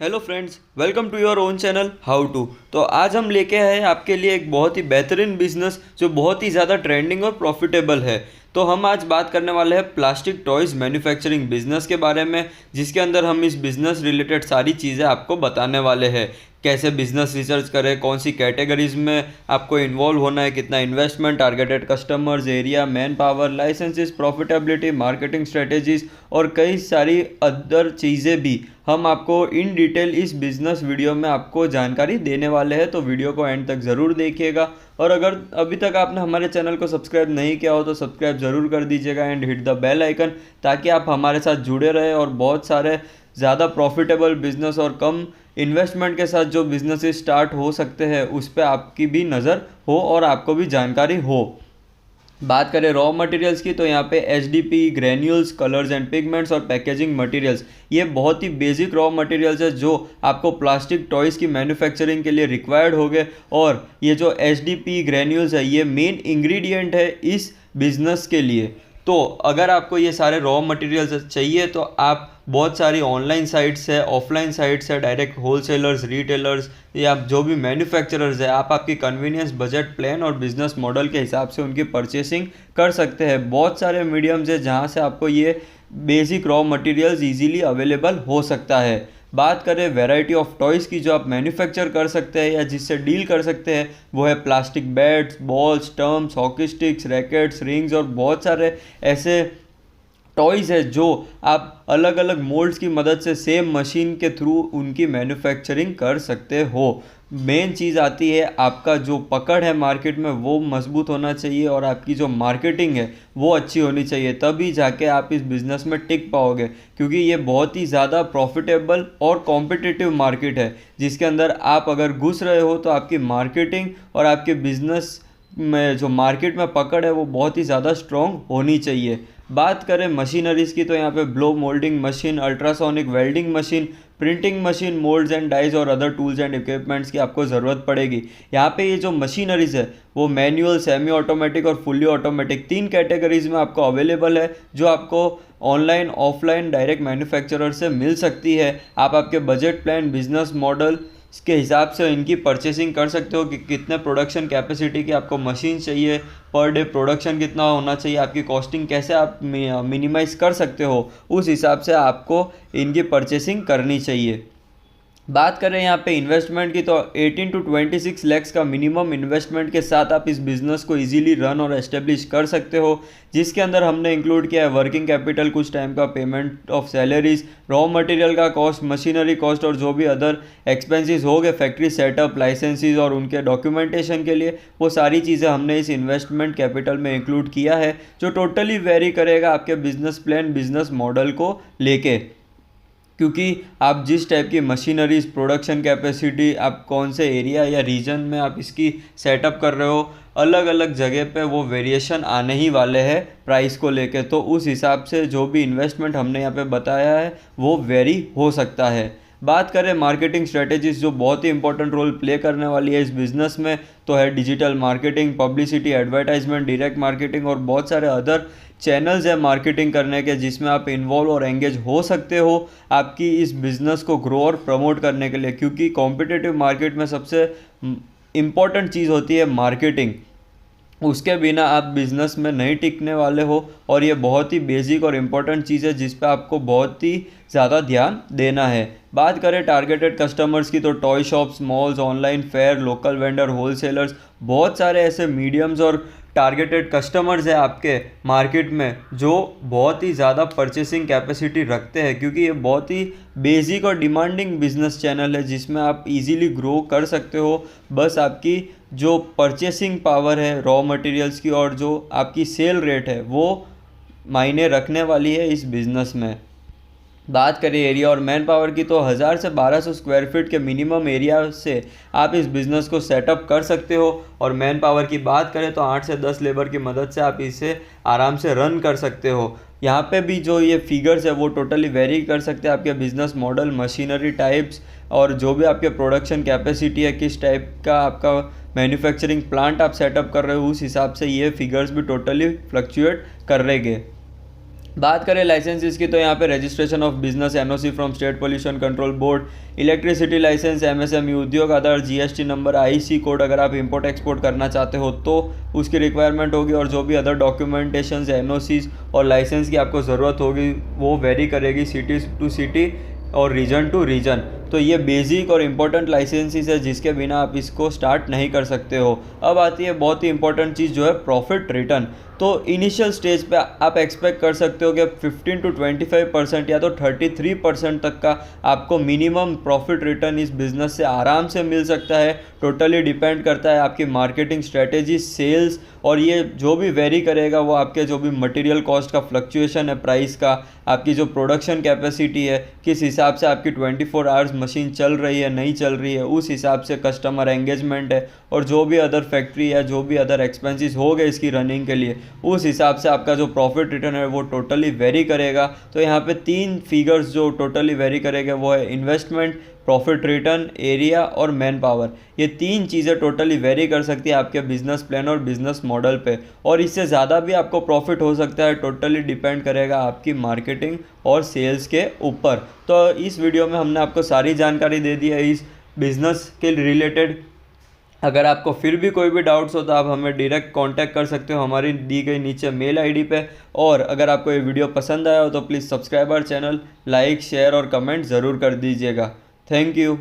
Hello friends, welcome to your own channel how to. तो आज हम लेके आए हैं आपके लिए एक बहुत ही बेहतरीन बिजनेस जो बहुत ही ज़्यादा ट्रेंडिंग और प्रॉफिटेबल है। तो हम आज बात करने वाले हैं प्लास्टिक टॉयज़ मैन्युफैक्चरिंग बिजनेस के बारे में, जिसके अंदर हम इस बिज़नेस रिलेटेड सारी चीज़ें आपको बताने वाले हैं। कैसे बिजनेस रिसर्च करें, कौन सी कैटेगरीज में आपको इन्वॉल्व होना है, कितना investment, targeted customers, area, man power, licences, profitability, marketing strategies और कई सारी अदर चीज़ें भी हम आपको इन डिटेल इस बिज़नेस वीडियो में आपको जानकारी देने वाले हैं। तो वीडियो को एंड तक ज़रूर देखिएगा और अगर अभी तक आपने हमारे चैनल को सब्सक्राइब नहीं किया हो तो सब्सक्राइब ज़रूर कर दीजिएगा and hit the bell icon, ताकि आप हमारे साथ जुड़े रहे और बहुत सारे ज़्यादा प्रॉफिटेबल बिजनेस और कम इन्वेस्टमेंट के साथ जो बिजनेसेस स्टार्ट हो सकते हैं उस पर आपकी भी नज़र हो और आपको भी जानकारी हो। बात करें रॉ मटेरियल्स की, तो यहाँ पे HDP, granules, colours and pigments और पैकेजिंग मटेरियल्स, ये बहुत ही बेसिक रॉ मटेरियल्स है जो आपको प्लास्टिक टॉयज़ की मैन्युफैक्चरिंग के लिए रिक्वायर्ड होंगे। और ये जो एचडीपी ग्रेन्यूल्स है ये मेन इंग्रेडिएंट है इस बिज़नेस के लिए। तो अगर आपको ये सारे रॉ मटेरियल्स चाहिए तो आप बहुत सारी ऑनलाइन साइट्स है, ऑफलाइन साइट्स है, डायरेक्ट होलसेलर्स, रिटेलर्स या जो भी मैन्युफैक्चरर्स है, आप आपकी कन्वीनियंस, बजट प्लान और बिजनेस मॉडल के हिसाब से उनकी परचेसिंग कर सकते हैं। बहुत सारे मीडियम्स है जहाँ से आपको ये basic raw materials easily available हो सकता है। बात करें वैरायटी ऑफ टॉयज़ की जो आप मैन्युफैक्चर कर सकते हैं या जिससे डील कर सकते हैं, वो है plastic bats, balls, stumps, hockey sticks, rackets, rings और बहुत सारे ऐसे टॉयज़ है जो आप अलग अलग मोल्ड्स की मदद से सेम मशीन के थ्रू उनकी मैन्युफैक्चरिंग कर सकते हो। मेन चीज़ आती है आपका जो पकड़ है मार्केट में वो मजबूत होना चाहिए और आपकी जो मार्केटिंग है वो अच्छी होनी चाहिए, तभी जाके आप इस बिज़नेस में टिक पाओगे। क्योंकि ये बहुत ही ज़्यादा प्रॉफिटेबल और कॉम्पिटिटिव मार्केट है जिसके अंदर आप अगर घुस रहे हो तो आपकी मार्केटिंग और आपके बिज़नेस में जो मार्केट में पकड़ है वो बहुत ही ज़्यादा स्ट्रॉन्ग होनी चाहिए। बात करें मशीनरीज़ की, तो यहाँ पे blow moulding machine, ultrasonic welding machine, printing machine, moulds and dies और अदर टूल्स एंड इक्विपमेंट्स की आपको ज़रूरत पड़ेगी। यहाँ पे ये जो मशीनरीज़ है वो मैनुअल, सेमी ऑटोमेटिक और फुल्ली ऑटोमेटिक 3 कैटेगरीज में आपको अवेलेबल है, जो आपको ऑनलाइन, ऑफलाइन, डायरेक्ट मैन्युफैक्चरर से मिल सकती है। आप आपके बजट प्लान, बिजनेस मॉडल के हिसाब से इनकी परचेसिंग कर सकते हो कि कितने प्रोडक्शन कैपेसिटी की आपको मशीन चाहिए, पर डे प्रोडक्शन कितना होना चाहिए, आपकी कॉस्टिंग कैसे आप मिनिमाइज कर सकते हो, उस हिसाब से आपको इनकी परचेसिंग करनी चाहिए। बात करें यहाँ पे इन्वेस्टमेंट की, तो 18 टू 26 लैक्स का मिनिमम इन्वेस्टमेंट के साथ आप इस बिज़नेस को इजीली रन और एस्टेब्लिश कर सकते हो, जिसके अंदर हमने इंक्लूड किया है वर्किंग कैपिटल, कुछ टाइम का payment of salaries, raw material का कॉस्ट, मशीनरी कॉस्ट और जो भी अदर एक्सपेंसेस हो गए, फैक्ट्री सेटअप, लाइसेंसेस और उनके डॉक्यूमेंटेशन के लिए, वो सारी चीज़ें हमने इस इन्वेस्टमेंट कैपिटल में इंक्लूड किया है, जो टोटली वेरी करेगा आपके बिजनेस प्लान, बिजनेस मॉडल को लेके। क्योंकि आप जिस टाइप की मशीनरीज, प्रोडक्शन कैपेसिटी, आप कौन से एरिया या रीजन में आप इसकी सेटअप कर रहे हो, अलग अलग जगह पे वो वेरिएशन आने ही वाले हैं प्राइस को लेके। तो उस हिसाब से जो भी इन्वेस्टमेंट हमने यहाँ पे बताया है वो वेरी हो सकता है। बात करें मार्केटिंग स्ट्रेटेजीज जो बहुत ही इंपॉर्टेंट रोल प्ले करने वाली है इस बिज़नेस में, तो है digital marketing, publicity, advertisement, direct marketing और बहुत सारे अदर चैनल्स है मार्केटिंग करने के, जिसमें आप इन्वॉल्व और एंगेज हो सकते हो आपकी इस बिज़नेस को ग्रो और प्रमोट करने के लिए। क्योंकि कॉम्पिटिटिव मार्केट में सबसे इम्पॉर्टेंट चीज़ होती है मार्केटिंग, उसके बिना आप बिज़नेस में नहीं टिकने वाले हो और ये बहुत ही बेसिक और इम्पॉर्टेंट चीज़ है जिस पे आपको बहुत ही ज़्यादा ध्यान देना है। बात करें टारगेटेड कस्टमर्स की, तो toy shops, malls, online fair, local vendor, wholesalers, बहुत सारे ऐसे मीडियम्स और टारगेटेड कस्टमर्स हैं आपके मार्केट में जो बहुत ही ज़्यादा परचेसिंग कैपेसिटी रखते हैं। क्योंकि ये बहुत ही बेसिक और डिमांडिंग बिजनेस चैनल है जिसमें आप इजीली ग्रो कर सकते हो। बस आपकी जो परचेसिंग पावर है रॉ मटेरियल्स की और जो आपकी सेल रेट है वो मायने रखने वाली है इस बिज़नेस में। बात करें एरिया और मैन पावर की, तो 1000 से 1200 स्क्वायर फीट के मिनिमम एरिया से आप इस बिज़नेस को सेटअप कर सकते हो। और मैन पावर की बात करें तो 8 से 10 लेबर की मदद से आप इसे आराम से रन कर सकते हो। यहाँ पे भी जो ये फिगर्स है वो टोटली वेरी कर सकते हैं आपके बिज़नेस मॉडल, मशीनरी टाइप्स और जो भी आपके प्रोडक्शन कैपेसिटी है, किस टाइप का आपका मैन्युफैक्चरिंग प्लांट आप सेटअप कर रहे हो, उस हिसाब से ये फिगर्स भी टोटली फ्लक्चुएट कर रहेंगे। बात करें लाइसेंसेस की तो यहाँ पे registration of business NOC from state pollution control board, electricity licence, MSME उद्योग Aadhaar, GST number, IC code, अगर आप इंपोर्ट एक्सपोर्ट करना चाहते हो तो उसकी रिक्वायरमेंट होगी, और जो भी अदर डॉक्यूमेंटेशन एनओसीज और लाइसेंस की आपको ज़रूरत होगी वो वेरी करेगी सिटी टू सिटी और रीजन टू रीजन। तो ये बेसिक और इम्पोर्टेंट लाइसेंसेस है जिसके बिना आप इसको स्टार्ट नहीं कर सकते हो। अब आती है बहुत ही इंपॉर्टेंट चीज़ जो है प्रॉफिट रिटर्न। तो इनिशियल स्टेज पे आप एक्सपेक्ट कर सकते हो कि 15 to 25% या तो 33% तक का आपको मिनिमम प्रॉफिट रिटर्न इस बिज़नेस से आराम से मिल सकता है। टोटली डिपेंड करता है आपकी मार्केटिंग स्ट्रेटेजी, सेल्स, और ये जो भी वेरी करेगा वो आपके जो भी मटेरियल कॉस्ट का फ्लक्चुएशन है प्राइस का, आपकी जो प्रोडक्शन कैपेसिटी है, किस हिसाब से आपकी 24 आवर्स मशीन चल रही है नहीं चल रही है, उस हिसाब से कस्टमर एंगेजमेंट है, और जो भी अदर फैक्ट्री या जो भी अदर एक्सपेंसेस हो गए इसकी रनिंग के लिए, उस हिसाब से आपका जो प्रॉफिट रिटर्न है वो टोटली वेरी करेगा। तो यहाँ पे 3 फिगर्स जो टोटली वेरी करेगा वो है इन्वेस्टमेंट, प्रॉफिट रिटर्न, एरिया और मैन पावर। ये 3 चीज़ें टोटली वेरी कर सकती है आपके बिजनेस प्लान और बिजनेस मॉडल पे, और इससे ज़्यादा भी आपको प्रॉफिट हो सकता है। टोटली डिपेंड करेगा आपकी मार्केटिंग और सेल्स के ऊपर। तो इस वीडियो में हमने आपको सारी जानकारी दे दी है इस बिज़नेस के रिलेटेड। अगर आपको फिर भी कोई भी डाउट्स हो तो आप हमें डायरेक्ट कांटेक्ट कर सकते हो हमारी दी गई नीचे मेल आईडी पे। और अगर आपको ये वीडियो पसंद आया हो तो please subscribe our channel, like, share और कमेंट ज़रूर कर दीजिएगा। Thank you.